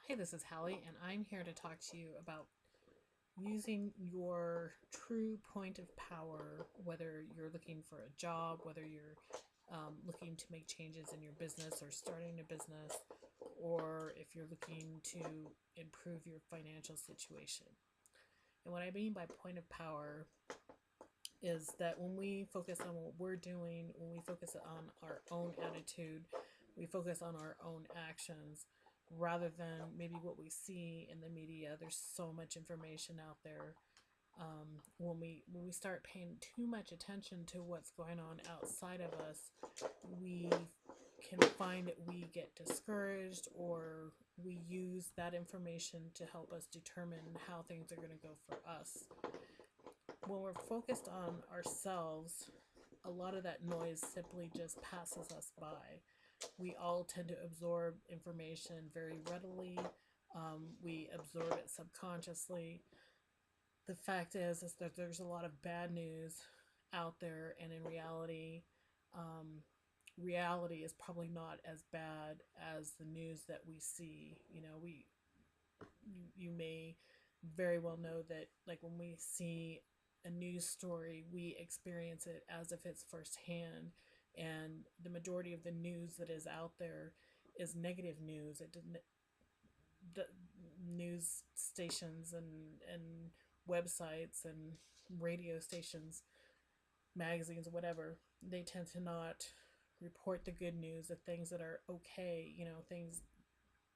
Hey, this is Hallie, and I'm here to talk to you about using your true point of power, whether you're looking for a job, whether you're looking to make changes in your business or starting a business, or if you're looking to improve your financial situation. And what I mean by point of power is that when we focus on what we're doing, when we focus on our own attitude, we focus on our own actions rather than maybe what we see in the media. There's so much information out there. When we start paying too much attention to what's going on outside of us, we can find that we get discouraged, or we use that information to help us determine how things are going to go for us. When we're focused on ourselves, a lot of that noise simply just passes us by. We all tend to absorb information very readily. We absorb it subconsciously. The fact is that there's a lot of bad news out there, and in reality, um, reality is probably not as bad as the news that we see. You may very well know that, like, when we see a news story, we experience it as if it's firsthand, and the majority of the news that is out there is negative news. It didn't the news stations and websites and radio stations, magazines, whatever, they tend to not report the good news, the things that are okay, things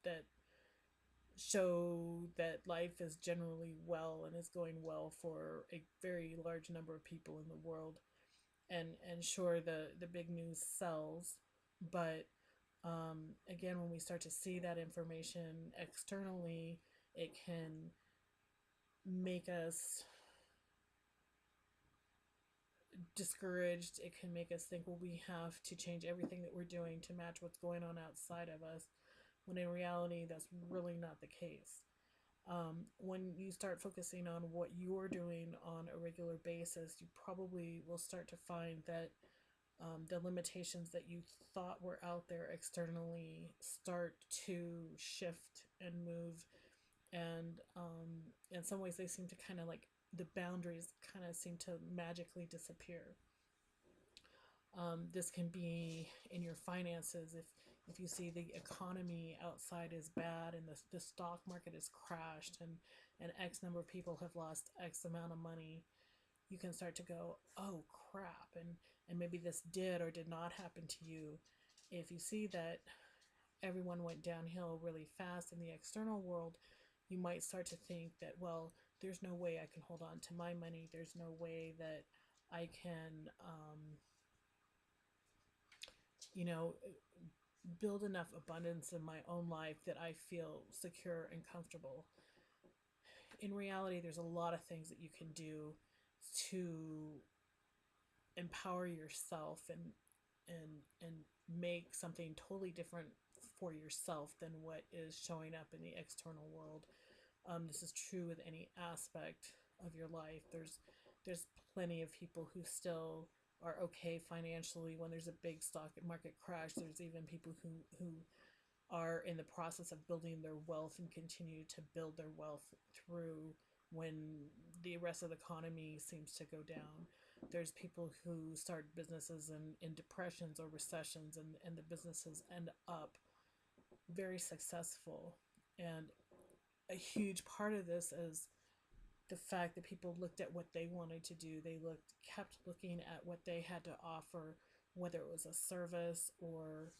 that show that life is generally well and is going well for a very large number of people in the world. And sure, the big news sells, but again, when we start to see that information externally, it can make us discouraged. It can make us think, well, we have to change everything that we're doing to match what's going on outside of us, when in reality, that's really not the case. When you start focusing on what you're doing on a regular basis, you probably will start to find that the limitations that you thought were out there externally start to shift and move. And in some ways, they seem to kind of like the boundaries kind of seem to magically disappear. This can be in your finances. If you see the economy outside is bad, and the stock market is crashed, and X number of people have lost X amount of money, you can start to go, oh crap, and maybe this did or did not happen to you. If you see that everyone went downhill really fast in the external world, you might start to think that, well, there's no way I can hold on to my money. There's no way that I can, you know, build enough abundance in my own life that I feel secure and comfortable. In reality, there's a lot of things that you can do to empower yourself and make something totally different for yourself than what is showing up in the external world. This is true with any aspect of your life. There's plenty of people who still are okay financially when there's a big stock market crash. There's even people who are in the process of building their wealth and continue to build their wealth through when the rest of the economy seems to go down. There's people who start businesses in depressions or recessions, and the businesses end up very successful. And a huge part of this is the fact that people looked at what they wanted to do. They kept looking at what they had to offer, whether it was a service or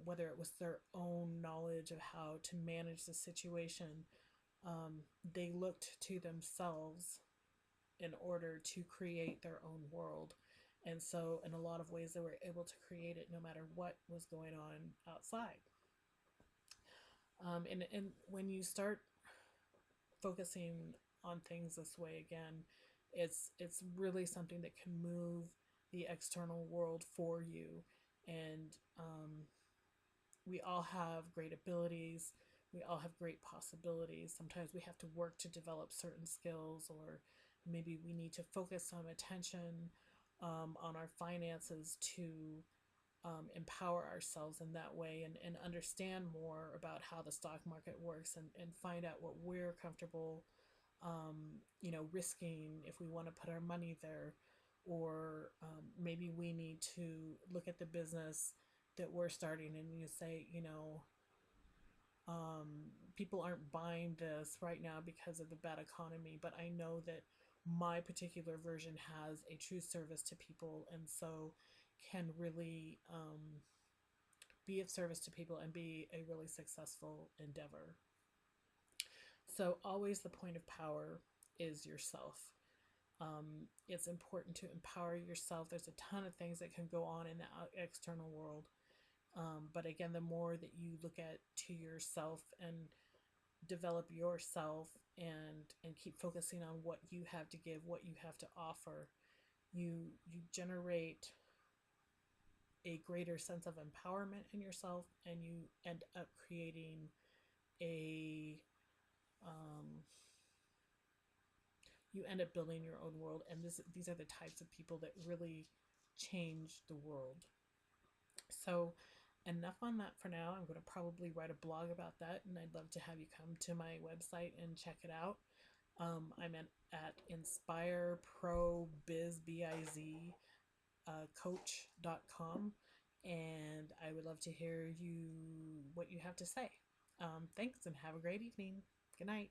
whether it was their own knowledge of how to manage the situation. They looked to themselves in order to create their own world. And so, in a lot of ways, they were able to create it no matter what was going on outside. And when you start focusing on things this way again, it's really something that can move the external world for you. And we all have great abilities. We all have great possibilities. Sometimes we have to work to develop certain skills, or maybe we need to focus some attention on our finances to empower ourselves in that way, and understand more about how the stock market works, and find out what we're comfortable risking if we want to put our money there, or maybe we need to look at the business that we're starting and you say, people aren't buying this right now because of the bad economy, but I know that my particular version has a true service to people, and so can really be of service to people and be a really successful endeavor. So, always the point of power is yourself. It's important to empower yourself. There's a ton of things that can go on in the external world. But again, the more that you look at to yourself and develop yourself, and keep focusing on what you have to give, what you have to offer, you generate a greater sense of empowerment in yourself, and you end up creating a um, you end up building your own world, and these are the types of people that really change the world. So enough on that for now. I'm going to probably write a blog about that, and I'd love to have you come to my website and check it out. I'm at inspireprobiz, coach.com, and I would love to hear what you have to say. Thanks, and have a great evening. Good night.